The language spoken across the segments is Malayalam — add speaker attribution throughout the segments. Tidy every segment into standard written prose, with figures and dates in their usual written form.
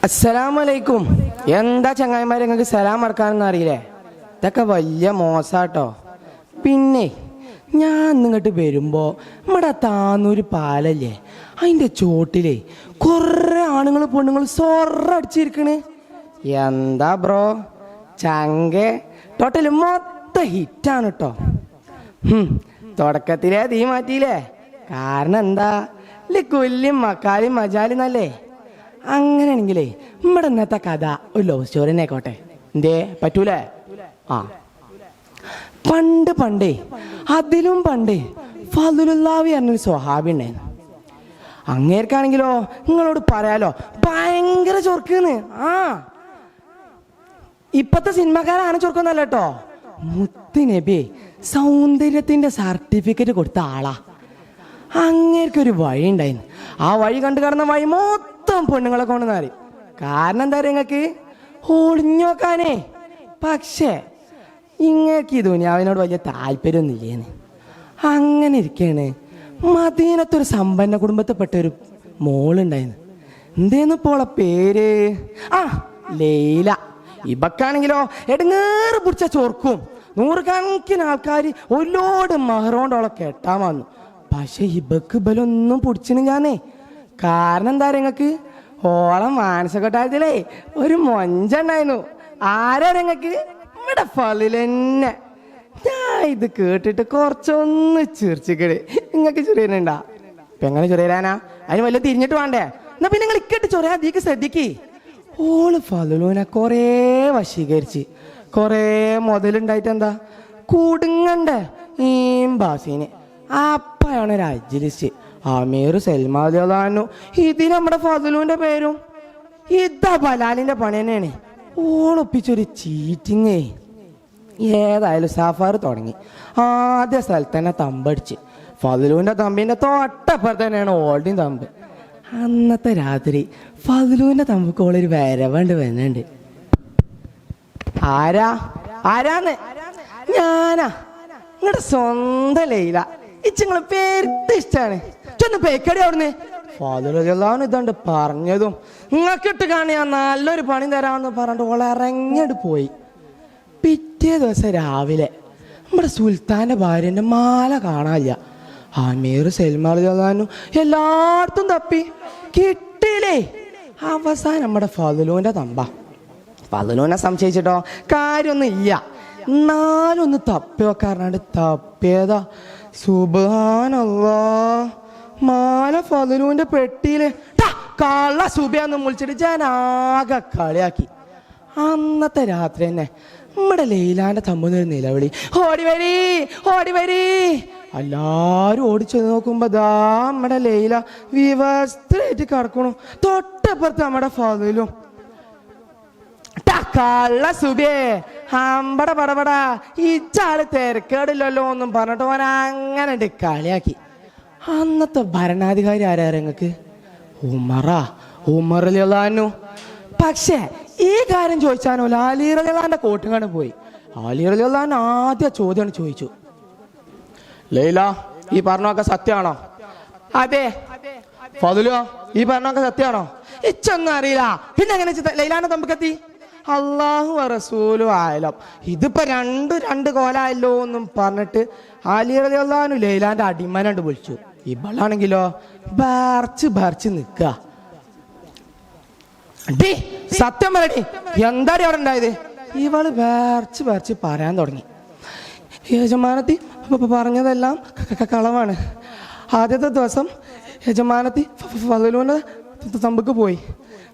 Speaker 1: അസ്സലാമലൈക്കും. എന്താ ചങ്ങായിമാരെ, നിങ്ങൾക്ക് സലാം മറക്കാനൊന്നും അറിയില്ലേ? ഇതൊക്കെ വലിയ മോശാട്ടോ. പിന്നെ ഞാൻ ഇങ്ങോട്ട് വരുമ്പോൾ നമ്മുടെ താന്നൂര് പാലല്ലേ, അതിൻ്റെ ചോട്ടിലേ കുറേ ആണുങ്ങൾ പെണ്ണുങ്ങൾ സൊറടിച്ചിരിക്കണ്. എന്താ ബ്രോ ചങ്കെ, ടോട്ടൽ മൊത്തം ഹിറ്റാണ് കേട്ടോ. തുടക്കത്തിലേ തീ മാറ്റിയില്ലേ? കാരണം എന്താ, കൊല്ലും മക്കാലും മജാലിന്നല്ലേ. അങ്ങനെയാണെങ്കിലേ നമ്മുടെ ഇന്നത്തെ കഥ ഒരു ലവ് സ്റ്റോറി തന്നെ ആയിക്കോട്ടെ. എന്തേ പറ്റൂലേ? പണ്ടേ അതിലും പണ്ടേ ഫളുലുല്ലാഹി പറഞ്ഞൊരു സ്വഹാബി ഉണ്ടായിരുന്നു. അങ്ങേർക്കാണെങ്കിലോ നിങ്ങളോട് പറയാലോ ഭയങ്കര ചൊർക്കുന്ന്. ഇപ്പത്തെ സിനിമക്കാരാണ് ചൊർക്കൊന്നല്ല കേട്ടോ. മുത്ത് നബി സൗന്ദര്യത്തിന്റെ സർട്ടിഫിക്കറ്റ് കൊടുത്ത ആളാ. അങ്ങേർക്കൊരു വഴി ഉണ്ടായിരുന്നു. ആ വഴി കണ്ടു കിടന്ന വഴി മൊത്തം പെണ്ണുങ്ങളെ കൊണ്ട് നാറി. കാരണം എന്താ പറയുക, നിങ്ങൾക്ക് ഒളിഞ്ഞു നോക്കാനേ. പക്ഷേ ഇങ്ങേക്ക് ഈ ദുനിയാവിനോട് വലിയ താല്പര്യമൊന്നുമില്ലേന്ന്. അങ്ങനെ ഇരിക്കുകയാണ് മദീനത്തൊരു സമ്പന്ന കുടുംബത്തിൽപ്പെട്ട ഒരു മോളുണ്ടായിരുന്നു. എന്തേന്ന് പോളെ പേര്? ലൈല. ഇവക്കാണെങ്കിലോ എടങ്ങേറ് പിടിച്ച ചോർക്കും. നൂറുകണക്കിന് ആൾക്കാർ ഒരുപാട് മഹറോണ്ടോളെ കെട്ടാൻ വന്നു. പക്ഷെ ഇബക്ക് ബലൊന്നും പിടിച്ചിനില്ലാന്നേ. കാരണം എന്താ നിങ്ങൾക്ക്, ഓളം മാനസകൊട്ടാരത്തിലേ ഒരു മൊഞ്ചണ്ടായിരുന്നു. ആരാ നിങ്ങൾക്ക്? ഇവിടെ ഫളിലെന്നെ. ഞാൻ ഇത് കേട്ടിട്ട് കുറച്ചൊന്ന് ചിരിച്ചിക്കട്. നിങ്ങൾക്ക് ചൊറിയാനുണ്ടാ? ഇപ്പൊ എങ്ങനെ ചൊറിയാനാ? അതിന് വല്ല തിരിഞ്ഞിട്ട് വേണ്ടേ? എന്നാ പിന്നെ നിങ്ങൾ ഇക്കട്ട് ചൊറിയാ അധികം ശ്രദ്ധിക്ക്. ഓള് ഫളുലൂനെ കുറേ വശീകരിച്ച് കുറേ മുതലുണ്ടായിട്ട് എന്താ കുടുങ്ങണ്ടേ ഈ ബാസീന്. അപ്പയാണ് ഒരു അജ്ലിസ്റ്റ് അമീർ സൽമാൻ. ഇത് നമ്മുടെ ഫളുലൂന്റെ പേരും. ഇതാ ബലാലിന്റെ പണി തന്നെയാണ്. ഓളൊപ്പിച്ചൊരു ചീറ്റിങ്ങേ. ഏതായാലും സഫർ തുടങ്ങി. ആദ്യ സ്ഥലത്ത് തന്നെ തമ്പടിച്ച്. ഫളുലൂന്റെ തമ്പിന്റെ തൊട്ടപ്പുറത്ത് തന്നെയാണ് ഓളുടെയും തമ്പ്. അന്നത്തെ രാത്രി ഫളുലൂന്റെ തമ്പക്ക് ഓളൊരു വരവുണ്ട് വരുന്നുണ്ട്. ആരാന്ന്? ഞാനാ, നിങ്ങളുടെ സ്വന്തം ലൈല. ഇച്ചങ്ങളെ പേരുത്ത ഇഷ്ടാണ്. ചെന്ന് പേക്കടി അവിടുന്ന്. ഫളുലുല്ലാഹി ഇതുണ്ട് പറഞ്ഞതും നിങ്ങൾക്കിട്ട് കാണിയാ നല്ലൊരു പണി തരാമെന്ന് പറഞ്ഞിട്ട് ഓളെ ഇറങ്ങിയിട്ട് പോയി. പിറ്റേ ദിവസം രാവിലെ നമ്മുടെ സുൽത്താന്റെ ഭാര്യന്റെ മാല കാണാനില്ല. അമീർ സൽമാൻ എല്ലായിടത്തും തപ്പി കിട്ടിയില്ലേ. അവസാനം നമ്മുടെ ഫളുലൂന്റെ തമ്പ. ഫളുലൂനെ സംശയിച്ചിട്ടോ കാര്യമൊന്നും ഇല്ല, എന്നാലും ഒന്ന് തപ്പി വെക്കാറുണ്ട്. തപ്പിയതാ സുബ്ഹാനല്ലാഹ്, മാല ഫളുലൂന്റെ പെട്ടിയില്. കള്ള സുബിയാന്ന് വിളിച്ചിട്ട് ഞാൻ ആകെ കളിയാക്കി. അന്നത്തെ രാത്രി തന്നെ നമ്മുടെ ലൈലാന്റെ തമ്പുന്നൊരു നിലവിളി, ഓടി വരി. എല്ലാരും ഓടിച്ചു നോക്കുമ്പോ ദാ നമ്മുടെ ലൈല വിവസ്ത്രയായിട്ട് കിടക്കണു. തൊട്ടപ്പുറത്ത് നമ്മുടെ ഫളുലും. കള്ള സുബിയേ അമ്പട പടപട, ഇച്ചാള് തിരക്കേടില്ലല്ലോ ഒന്നും പറഞ്ഞിട്ട് ഓൻ അങ്ങനെ കളിയാക്കി. അന്നത്തെ ഭരണാധികാരി ആരാ നിങ്ങൾക്ക്? ഉമർ റളിയല്ലാഹു. പക്ഷേ ഈ കാര്യം ചോദിച്ചാനോ അലി റളിയല്ലാഹുവിന്റെ കോട്ടുകാണ് പോയി. അലി റളിയല്ലാഹു ആദ്യ ചോദ്യം ചോദിച്ചു, ലൈല ഈ പറഞ്ഞൊക്കെ സത്യമാണോ? അതെ. ഫളുലോ ഈ പറഞ്ഞൊക്കെ സത്യമാണോ? ഇച്ചൊന്നും അറിയില്ല. പിന്നെ എങ്ങനെ ലൈലാന്റെ തമ്പക്കെത്തി? അല്ലാഹു റസൂലു ആലം. ഇതിപ്പോ രണ്ട് കോലായല്ലോ എന്നും പറഞ്ഞിട്ട് അലി റളിയല്ലാഹു ലൈലാന്റെ അടിമനണ്ട് വിളിച്ചു. ഇവളാണെങ്കിലോ ഭർച്ച് നിക്ക. സത്യം പറയടി, എന്താടി അവിടെ ഉണ്ടായത്? ഇവള് ഭർച്ച് പറയാൻ തുടങ്ങി. യജമാനത്തി പറഞ്ഞതെല്ലാം കളവാണ്. ആദ്യത്തെ ദിവസം യജമാനത്തി ഫളുലൂന്റെ തമ്പക്ക് പോയി.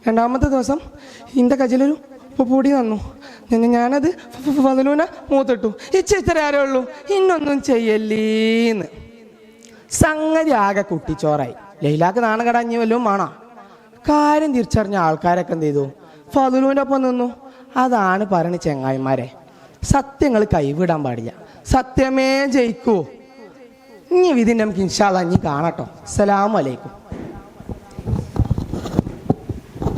Speaker 1: രണ്ടാമത്തെ ദിവസം ഇന്റെ കജിലൊരു പൊടി തന്നു. ഞാനത് ഫളുലൂനെ മൂത്തിട്ടു. ഇത്ര ആരേ ഉള്ളൂ, ഇന്നൊന്നും ചെയ്യല്ലേന്ന്. സംഗതി ആകെ കുട്ടിച്ചോറായി. ലൈലാക്ക് നാണം കടഞ്ഞു വല്ലതും വേണോ? കാര്യം തിരിച്ചറിഞ്ഞ ആൾക്കാരൊക്കെ എന്ത് ചെയ്തു? ഫളുലൂന്റെ ഒപ്പം നിന്നു. അതാണ് പറയണ ചെങ്ങായിമാരെ, സത്യങ്ങൾ കൈവിടാൻ പാടില്ല. സത്യമേ ജയിക്കൂ. ഇനി വിധി നമുക്ക് ഇൻഷാ അല്ലാഹ് ഇനി കാണട്ടോ. അസ്സലാമു അലൈക്കും.